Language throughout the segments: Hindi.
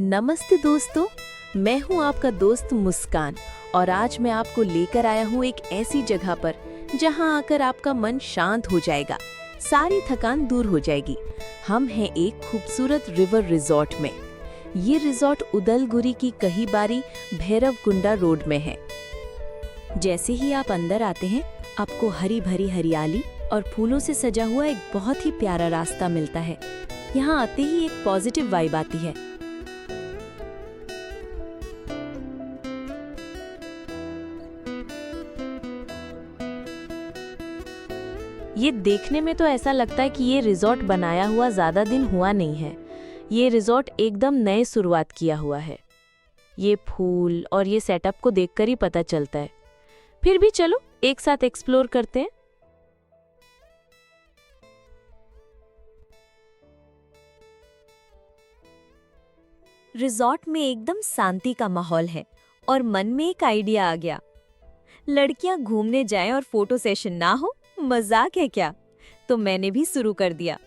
नमस्ते दोस्तों, मैं हूं आपका दोस्त मुस्कान और आज मैं आपको लेकर आया हूं एक ऐसी जगह पर जहां आकर आपका मन शांत हो जाएगा, सारी थकान दूर हो जाएगी। हम हैं एक खूबसूरत रिवर रिजॉर्ट में। ये रिजॉर्ट उदलगुरी की कहीबारी भैरवकुंडा रोड में है। जैसे ही आप अंदर आते हैं, आपको हरी भरी हरियाली और फूलों से सजा हुआ एक बहुत ही प्यारा रास्ता मिलता है। यहाँ आते ही एक पॉजिटिव वाइब आती है। ये देखने में तो ऐसा लगता है कि ये रिजॉर्ट बनाया हुआ ज़्यादा दिन हुआ नहीं है। ये रिजॉर्ट एकदम नए शुरुआत किया हुआ है। ये फूल और ये सेटअप को देखकर ही पता चलता है। फिर भी चलो एक साथ एक्सप्लोर करते हैं। रिजॉर्ट में एकदम शांति का माहौल है और मन में एक आइडिया आ गया। लड़कियां घूमने जाएं और फोटो सेशन ना हो, मजाक है क्या? तो मैंने भी शुरू कर दिया।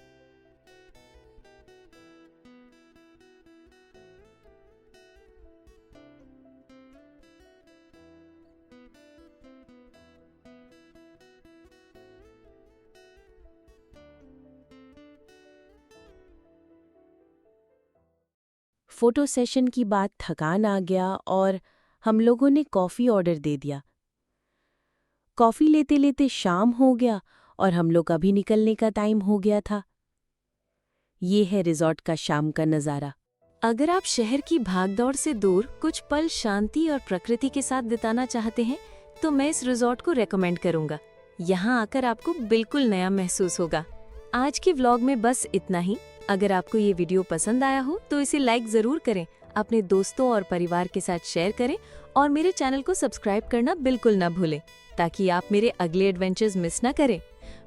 फोटो सेशन की बाद थकान आ गया और हम लोगों ने कॉफ़ी ऑर्डर दे दिया। कॉफ़ी लेते लेते शाम हो गया और हम लोग अभी निकलने का टाइम हो गया था। ये है रिजॉर्ट का शाम का नज़ारा। अगर आप शहर की भागदौड़ से दूर कुछ पल शांति और प्रकृति के साथ बिताना चाहते हैं तो मैं इस रिजॉर्ट को रेकमेंड करूंगा। यहाँ आकर आपको बिल्कुल नया महसूस होगा। आज के व्लॉग में बस इतना ही। अगर आपको ये वीडियो पसंद आया हो तो इसे लाइक ज़रूर करें, अपने दोस्तों और परिवार के साथ शेयर करें और मेरे चैनल को सब्सक्राइब करना बिल्कुल ना भूलें ताकि आप मेरे अगले एडवेंचर्स मिस ना करें।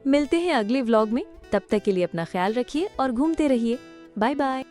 मिलते हैं अगले व्लॉग में। तब तक के लिए अपना ख्याल रखिए और घूमते रहिए। Bye bye.